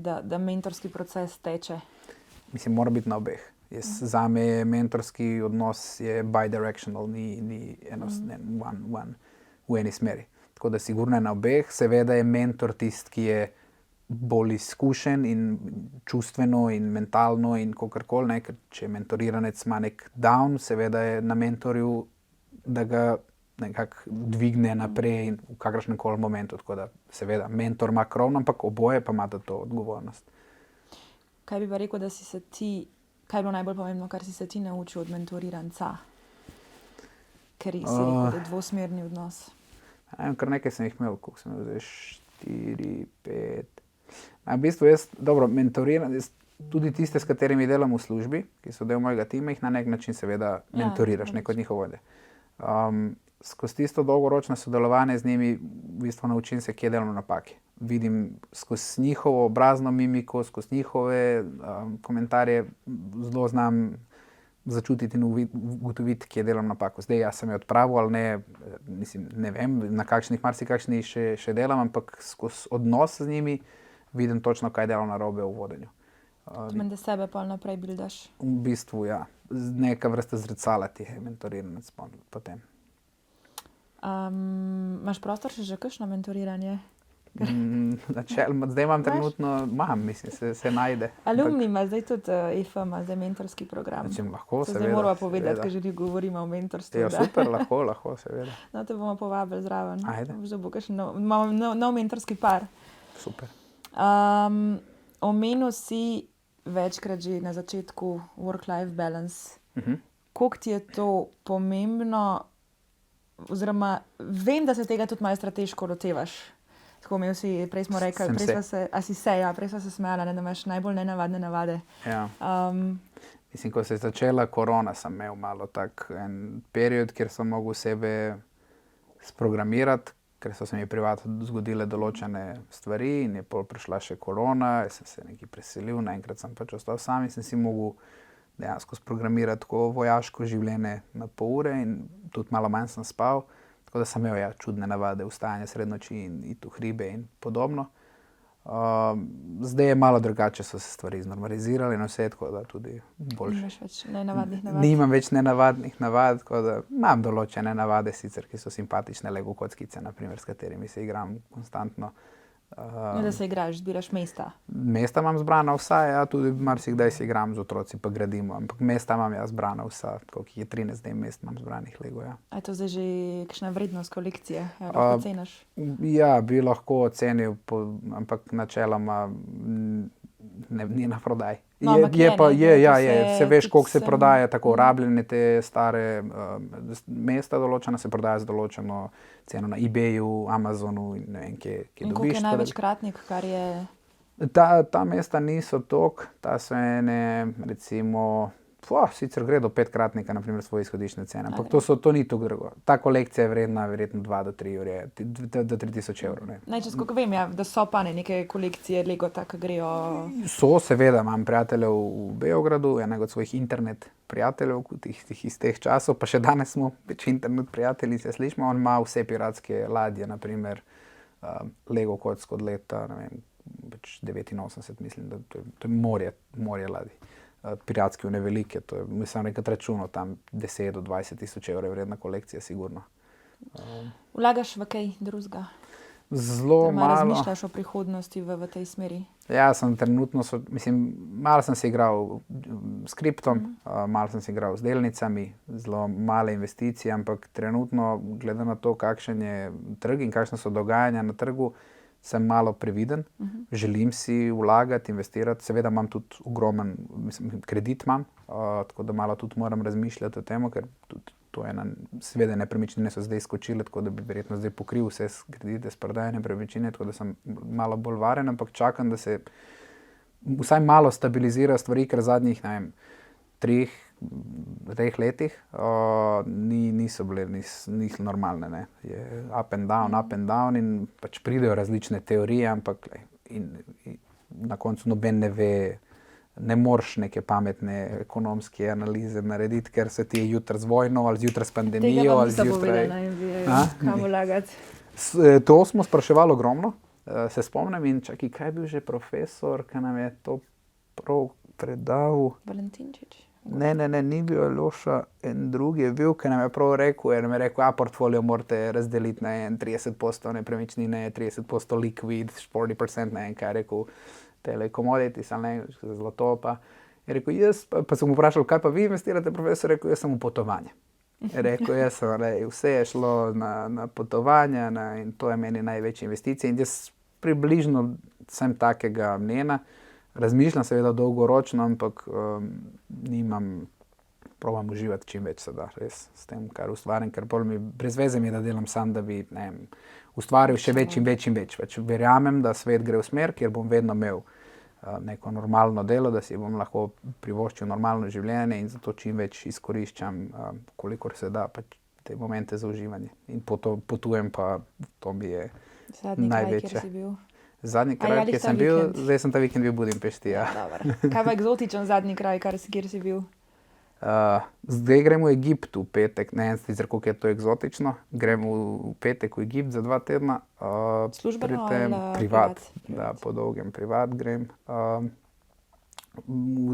A: da mentorski proces teče?
B: Mislim, mora biti na obeh. Zame je mentorski odnos je bidirectional, ni one v eni smeri. Tako da sigurno je na obeh. Seveda je mentor tisti, ki je bolj izkušen in čustveno in mentalno in kakorkoli, ne, ker če mentoriranec ima nek down, seveda je na mentorju, da ga nekako dvigne naprej in v kakršnem koli momentu. Tako da seveda mentor ima krovno, ampak oboje pa imata to odgovornost.
A: Kaj bi pa rekel, da si se ti, kaj je bilo najbolj pomembno, kar si se ti naučil od mentoriranca? Ker si rekel, da je dvosmerni odnos.
B: Kar nekaj sem jih imel, koliko sem imel zdaj, 4, 5. V bistvu jaz, dobro, mentoriram, tudi tiste, s katerimi delam v službi, ki so del mojega tima, jih na nek način seveda mentoriraš, neko od njihov vodje. Skozi tisto dolgoročno sodelovanje z njimi v bistvu naučim se, kje delam napake. Vidim skozi njihovo obrazno mimiko, skozi njihove komentarje, zelo znam začutiti in ugotoviti, kje delam napako. Zdaj, jaz sem jo odpravil ali ne, mislim, ne vem, na marsikakšni še delam, ampak skozi odnos z njimi vidim točno, kaj delam narobe v vodenju.
A: To meni, da sebe pa naprej bildaš.
B: V bistvu, ja. Neka vrsta zrcala ti je mentoriranec potem.
A: Imaš prostor še za kakšno mentoriranje?
B: Načeloma, zdaj trenutno, mislim, se najde.
A: Alumni ima zdaj tudi EF, ima zdaj mentorski program.
B: Lahko,
A: to zdaj moramo povedati, ker že govorimo o mentorstvu.
B: Ja, super, lahko, seveda.
A: No, te bomo povabili zraven.
B: Ajde.
A: Imamo nov mentorski par.
B: Super.
A: Omenil si večkrat že na začetku work-life balance. Koliko ti je to pomembno, oziroma vem, da se tega tudi malo strateško lotevaš. Tako imel si, prej smo rekli, prej smo se smejali, da imaš najbolj nenavadne navade.
B: Ja. Mislim, ko se je začela korona, sem imel malo tak en period, kjer sem mogel sebe sprogramirati, ker so se mi privatno zgodile določene stvari in je pol prišla še korona, sem se nekaj preselil, naenkrat sem pač ostal sam in sem si mogel dejansko sprogramirati tako vojaško življenje na pol ure in tudi malo manj sem spal. Tako da sem imel čudne navade, vstajanje sred noči in iti v hribe in podobno. Zdaj je malo drugače, so se stvari znormalizirale in vse, tako da tudi boljše.
A: Nimaš več nenavadnih navad?
B: Nimam več nenavadnih navad, tako da imam določene navade sicer, ki so simpatične, Lego kockice, naprimer, s katerimi se igram konstantno.
A: Da se igraš, zbiraš mesta?
B: Mesta imam zbrana vsa, ja, tudi marsikdaj se igram z otroci, pa gradimo, ampak mesta imam jaz zbrana vsa, koliko je 13 mest imam zbranih Lego, ja.
A: A je to zdaj že kakšna vrednost kolekcije, lahko oceniš?
B: Ja, bi lahko ocenil, ampak načeloma ni na prodaj.
A: No,
B: se veš, koliko se prodaja, tako rabljene te stare mesta določena, se prodaja z določeno ceno na eBayu, Amazonu in ne vem, kje dobiš.
A: In koliko je največkratnik, kar je?
B: Ta mesta niso toliko, ta so ene, recimo, sicer gre do 5-kratnika, naprimer, svoje izhodišne cene, ampak to ni tako drago. Ta kolekcija je vredna verjetno 2 do 3 tisoč evrov.
A: Najčas, koliko vem, da so pa neke kolekcije Lego tako grejo.
B: So, seveda, imam prijateljev v Beogradu, enega od svojih internet prijateljev iz teh časov, pa še danes smo več internet prijatelji, se slišimo, on ima vse piratske ladje, naprimer Lego kocko od leta, ne vem, 89, mislim, da to je morje ladij. Piratski, one velike, to je, mislim, nekaj računov, tam 10 do 20 tisoč evrov je vredna kolekcija, sigurno.
A: Vlagaš v kaj drugega?
B: Zelo malo.
A: Razmišljaš o prihodnosti v tej smeri?
B: Ja, sem trenutno, malo sem se igral s kriptom, malo sem se igral z delnicami, zelo male investicije, ampak trenutno, glede na to, kakšen je trg in kakšne so dogajanja na trgu, sem malo previden, želim si vlagati, investirati, seveda imam tudi ogromen kredit imam, tako da malo tudi moram razmišljati o tem, ker tudi to je seveda nepremičnine so zdaj skočile, tako da bi verjetno zdaj pokril vse kredite s prodaje nepremičnine, tako da sem malo bolj varen, ampak čakam, da se vsaj malo stabilizira stvari, ker zadnjih, ne vem, 3 letih niso bile normalne, ne. Je up and down in pač pridejo različne teorije, ampak na koncu noben ne ve, ne moreš neke pametne ekonomske analize narediti, ker se ti je jutri z vojno ali zjutraj s pandemijo ali zjutraj.
A: Tega vam nisem povedala, kam vlagati.
B: To smo spraševali ogromno, se spomnim in čakaj, kaj je bil že profesor, ki nam je to prav predal?
A: Valentinčič.
B: Ne, ni bil Aljoša, en drugi je bil, ki nam je prav rekel, portfolio morate razdeliti na 30% nepremičnine, 30% liquid, 40%, ne vem, kaj je rekel, tele commodities, ali ne, zlato pa. Je rekel, pa sem mu vprašal, kaj pa vi investirate, profesor, rekel, jaz sem v potovanje. Je rekel, vse je šlo na potovanja in to je meni največja investicija in jaz približno sem takega mnenja. Razmišljam seveda dolgoročno, ampak probam uživati čim več se da, res, s tem, kar ustvarim, ker brez veze mi je, da delam sam, da bi, ne vem, ustvaril še več in več in več. Pač verjamem, da svet gre v smer, kjer bom vedno imel neko normalno delo, da si bom lahko privoščil normalno življenje in zato čim več izkoriščam, kolikor se da, pač te momente za uživanje. In potujem pa, to mi je
A: zadnji
B: največja.
A: Kraj, kjer si bil?
B: Zadnji kraj, kjer sem bil, zdaj sem ta vikend bil v Budimpešti, ja.
A: Kaj pa eksotičen zadnji kraj, kjer si bil?
B: Zdaj grem v Egipt v petek, ne vem sicer, koliko je to eksotično, grem v petek v Egipt za 2 tedna.
A: Službeno ali
B: privat? Da, po dolgem privat grem.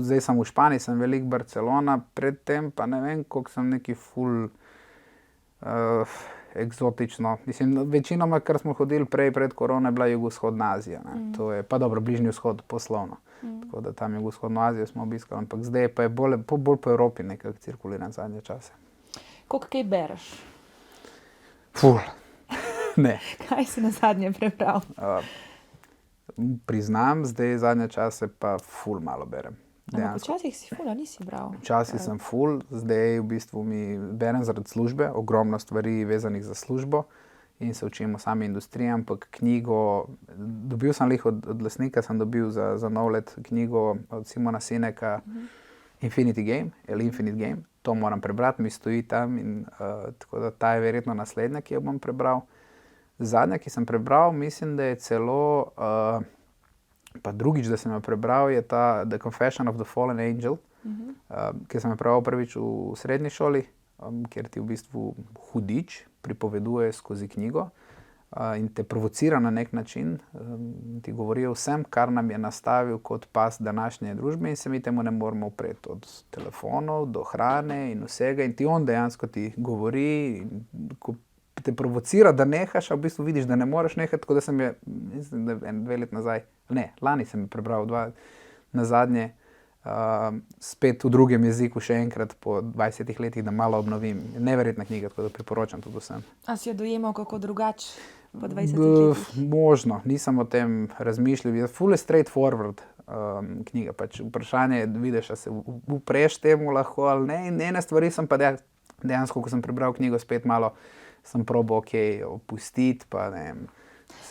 B: Zdaj sem v Španiji, sem veliko Barcelona, predtem pa ne vem, koliko sem neki eksotično. Mislim, večinoma, kar smo hodili pred korono, je bila Jugovzhodna Azija. To je pa dobro, Bližnji vzhod poslovno. Tako da tam Jugovzhodno Azijo smo obiskali, ampak zdaj pa je bolj po Evropi nekako cirkuliran zadnje čase.
A: Koliko kaj bereš?
B: Ful. Ne.
A: Kaj si na zadnje prebral?
B: Priznam, zdaj zadnje čase pa ful malo berem.
A: Ampak včasih si ful, a nisi bral?
B: Včasih sem ful, zdaj v bistvu mi berem zaradi službe, ogromno stvari vezanih za službo in se učim o sami industriji, ampak knjigo, dobil sem lih od lastnika, sem dobil za nov let knjigo od Simona Sineka Infinity Game, ali Infinite Game. To moram prebrati, mi stoji tam in tako da ta je verjetno naslednja, ki jo bom prebral. Zadnja, ki sem prebral, mislim, da je celo, pa drugič, da sem jo prebral, je ta The Confession of the Fallen Angel, ki sem jo prebral prvič v srednji šoli, kjer ti v bistvu hudič pripoveduje skozi knjigo in te provocira na nek način, ti govori o vsem, kar nam je nastavil kot pas današnje družbe in se mi temu ne moremo upreti, od telefonov do hrane in vsega, in ti on dejansko ti govori, ko te provocira, da nehaš, a v bistvu vidiš, da ne moreš nehati, tako da sem je, mislim, da 2 let nazaj, lani sem prebral 2 nazadnje, spet v drugem jeziku še enkrat po 20 letih, da malo obnovim. Neverjetna knjiga, tako da priporočam tudi vsem.
A: A si jo dojemal kako drugače po 20 letih?
B: Možno, nisem o tem razmišljal. Je full straightforward knjiga, pač vprašanje je, vidiš, a se upreš temu lahko ali ne, in ene stvari sem pa dejansko, ko sem prebral knjigo, spet malo sem probal opustiti, pa ne vem.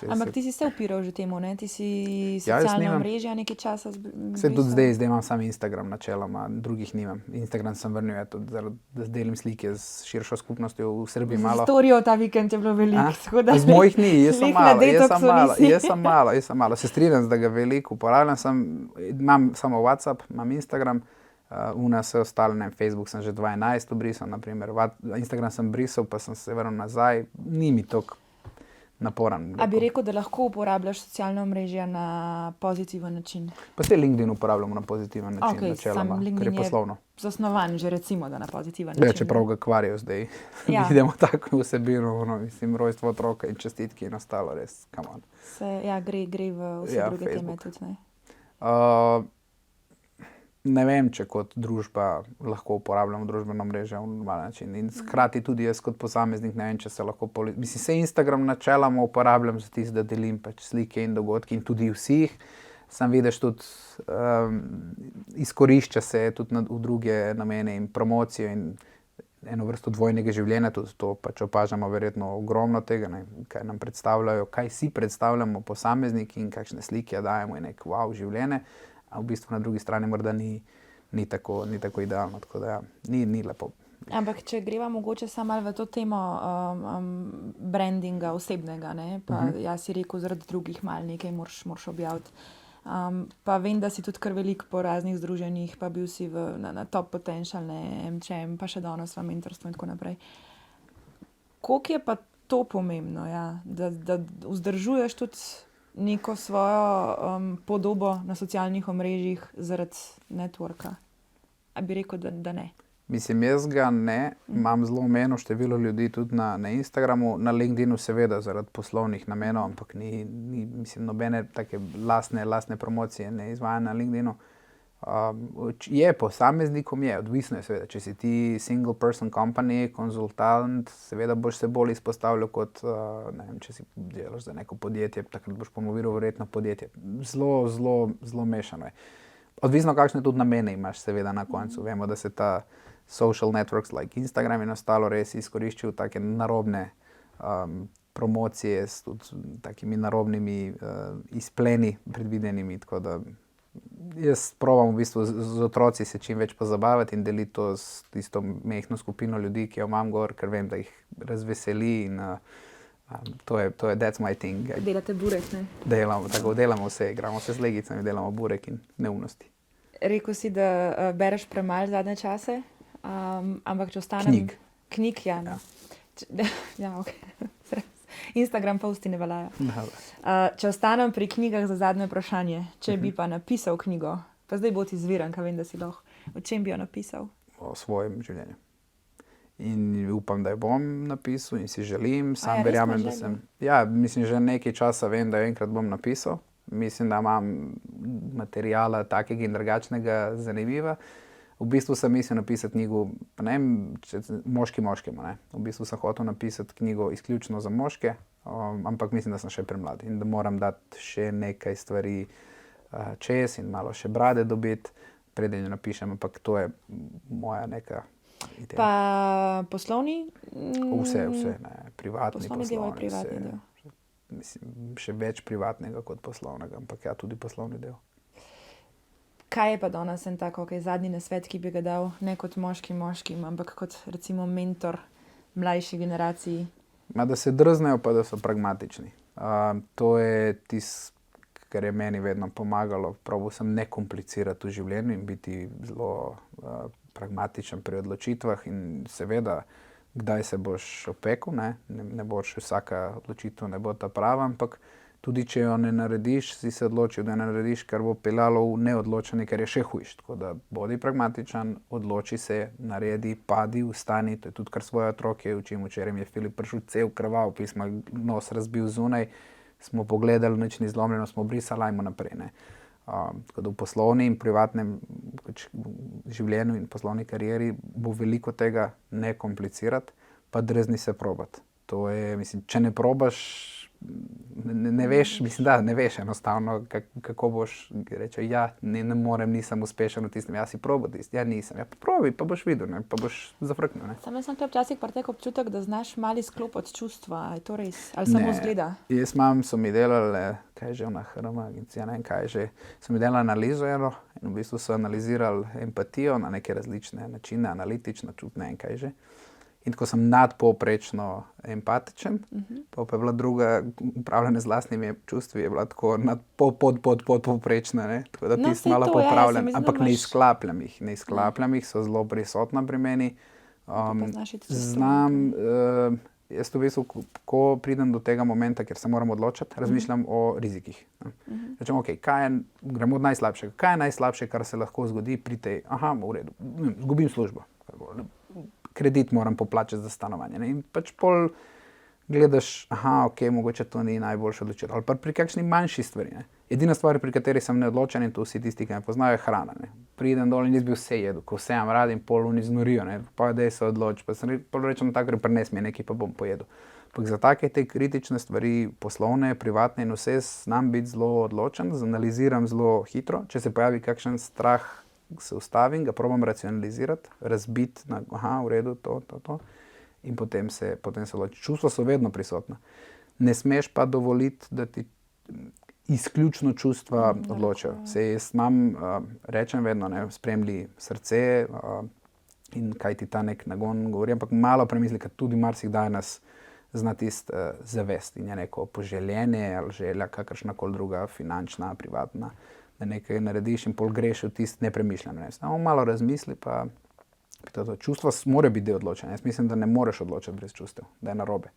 A: Ampak ti si se upiral že temu, ne? Ti si socialna omrežja nekaj časa
B: Se tudi zdaj imam sam Instagram načeloma, drugih nimam. Instagram sem vrnil, tudi da delim slike z širšo skupnostjo v Srbiji malo.
A: Storijo ta vikend je bilo veliko.
B: Z mojih ni, jaz sem malo. Se strinjam, da ga veliko uporabljam, imam samo WhatsApp, imam Instagram, vse ostale, ne vem, Facebook sem že 2011 obrisal, naprimer, Instagram sem brisal, pa sem se vrnil nazaj, ni mi toliko naporen.
A: A bi rekel, da lahko uporabljaš socialna omrežja na pozitiven način?
B: Pa se LinkedIn uporabljamo na pozitiven način, načeloma, ker je poslovno.
A: Zasnovan že recimo, da na pozitiven način.
B: Čeprav ga kvarijo zdaj. Vidimo tako vsebino, mislim, rojstvo otroka in čestitki in ostalo, res, come on.
A: Gre v vse druge teme tudi, ne?
B: Ne vem, če kot družba lahko uporabljamo družbeno mrežo na normalen način. In hkrati tudi jaz kot posameznik ne vem, če se lahko... Mislim, se Instagram načeloma uporabljam za tisto, da delim pač slike in dogodki in tudi vseh. Sam vidiš tudi, izkorišča se tudi v druge namene in promocijo in eno vrsto dvojnega življenja. Tudi to pač opažamo verjetno ogromno tega, ne, kaj nam predstavljajo, kaj si predstavljamo posamezniki in kakšne slike dajemo in nek wow življenje. A v bistvu na drugi strani morda ni tako idealno, tako da ni lepo.
A: Ampak če greva mogoče samo malo v to temo brandinga osebnega, ne, pa jaz si rekel, zaradi drugih malo nekaj moraš objaviti. Pa vem, da si tudi kar veliko po raznih združenjih, pa bil si na Top Potential, MCM, pa še danes v mentorstvu in tako naprej. Koliko je pa to pomembno, ja, da vzdržuješ tudi neko svojo podobo na socialnih omrežjih zaradi networka? A bi rekel, da ne?
B: Mislim, jaz ga ne. Imam zelo omejeno število ljudi tudi na Instagramu, na LinkedInu seveda zaradi poslovnih namenov, ampak ni mislim, nobene take lastne promocije ne izvajam na LinkedInu. Je posameznikom, odvisno je seveda, če si ti single person company, konzultant, seveda boš se bolj izpostavljal kot, ne vem, če si delaš za neko podjetje, takrat boš promoviral verjetno podjetje. Zelo mešano je. Odvisno, kakšne tudi namene imaš seveda na koncu. Vemo, da se ta social networks like Instagram in ostalo res izkoriščajo take narobne promocije s tudi takimi narobnimi izpleni predvidenimi, tako da jaz probam v bistvu z otroci se čim več pozabavati in deliti to s tisto mehno skupino ljudi, ki jo imam gor, ker vem, da jih razveseli in to je that's my thing.
A: Delate burek, ne?
B: Delamo vse, igramo se z legicami, delamo burek in neumnosti.
A: Rekel si, da bereš premalo zadnje čase, ampak če ostanem... Knjig, ja. Ja, okej. Instagram posti ne veljajo. Če ostanem pri knjigah za zadnje vprašanje, če bi pa napisal knjigo, pa zdaj bo ti zviran, kaj vem, da si lahko, o čem bi jo napisal?
B: O svojem življenju. in upam, da jo bom napisal in si želim. Sam
A: res
B: verjamem,
A: imaš
B: da
A: željo?
B: sem. Ja, mislim, že nekaj časa vem, da jo enkrat bom napisal. Mislim, da imam materijala takega in drugačnega zanimiva. V bistvu sem mislil napisati knjigo, pa ne vem, moški moškemu, ne. V bistvu sem hotel napisati knjigo izključno za moške, ampak mislim, da sem še premlad in da moram dati še nekaj stvari čez in malo še brade dobiti, preden jo napišem, ampak to je moja neka ideja.
A: Pa poslovni?
B: Vse, ne, privatni,
A: Poslovni del ali
B: poslovni,
A: privatni
B: vse.
A: del?
B: Mislim, še več privatnega kot poslovnega, ampak ja, tudi poslovni del.
A: Kaj je pa danes en tako, zadnji nasvet, ki bi ga dal ne kot moškim, ampak kot recimo mentor mlajši generaciji?
B: Da se drznejo, pa da so pragmatični. To je tisto, kar je meni vedno pomagalo. Probal sem ne komplicirati v življenju in biti zelo pragmatičen pri odločitvah in seveda, kdaj se boš opekel, ne boš vsaka odločitev ne bo ta prava, ampak tudi če jo ne narediš, si se odločil, da ne narediš, kar bo peljalo v neodločanje, kar je še hujš. Tako da bodi pragmatičen, odloči se, naredi, padi, vstani. To je tudi kar svoje otroke učim. Včeraj mi je Filip prišel cel krvav, pisma nos razbil zunaj, smo pogledali, nič ni zlomljeno, smo brisali, ajmo naprej. Tako da v poslovni in privatnem življenju in poslovni karieri bo veliko tega ne komplicirati, pa drzni se probati. To je, mislim, če ne probaš, ne veš, mislim, da ne veš enostavno, kako boš rekel, ja, ne morem, nisem uspešen v tistem, ja si probal tisti, ja nisem, ja pa probi, pa boš videl, pa boš zafrknil.
A: Samo sem tukaj včasih pa tak občutek, da znaš mali sklopiti čustva, je to res? Ali samo zgleda?
B: Jaz so mi delali, kaj že ona HRM agencija, ne vem kaj že, so mi delali analizo eno in v bistvu so analizirali empatijo na neke različne načine, analitično, čutne, ne vem kaj že. In tako sem nadpovprečno empatičen, pa je bila druga, upravljanje z lastnimi čustvi, je bila tako podpovprečna, ne. Tako da tisto malo popravljam, ampak ne izklapljam jih, so zelo prisotna pri meni. Znam, jaz v bistvu, ko pridem do tega momenta, kjer se moram odločiti, razmišljam o rizikih. Rečem, okej, gremo od najslabšega. Kaj je najslabše, kar se lahko zgodi pri tej, v redu, izgubim službo. Kredit moram poplačati za stanovanje. In pač pol gledaš, okej, mogoče to ni najboljša odločitev. Ali pa pri kakšni manjši stvari. Edina stvar, pri kateri sem neodločen, in to vsi tisti, ki me poznajo, je hrana. Pridem dol in jaz bi vse jedel, ko vse imam rad in pol oni znorijo. Pa da se odloči, pa sem rečem tako, prines mi nekaj, pa bom pojedel. Ampak za take te kritične stvari, poslovne, privatne in vse, znam biti zelo odločen, zanaliziram zelo hitro. Če se pojavi kakšen strah, se ustavim, ga probam racionalizirati, razbiti na, v redu, to. In potem se odloči. Čustva so vedno prisotna. Ne smeš pa dovoliti, da ti izključno čustva odločijo. Jaz rečem vedno, spremlji srce in kaj ti ta nek nagon govori, ampak malo premisli, ker tudi marsikdaj nas zna tisti zavest in je neko poželjenje ali želja, kakršnakoli druga, finančna, privatna, da nekaj narediš in pol greš v tisti nepremišljeno. Samo malo razmisli, pa to čustva mora biti del odločanja. Jaz mislim, da ne moreš odločati brez čustev, da je narobe.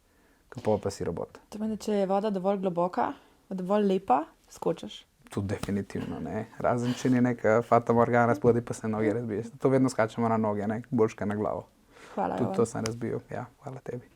B: Kako pa si robot.
A: To pomeni, če je voda dovolj globoka, dovolj lepa, skočiš?
B: Tudi definitivno, ne. Razen, če ni neka fata morgana, spodaj pa se noge razbiješ. To vedno skačemo na noge, boljš kaj na glavo.
A: Hvala.
B: Tudi to sem razbil. Ja, hvala tebi.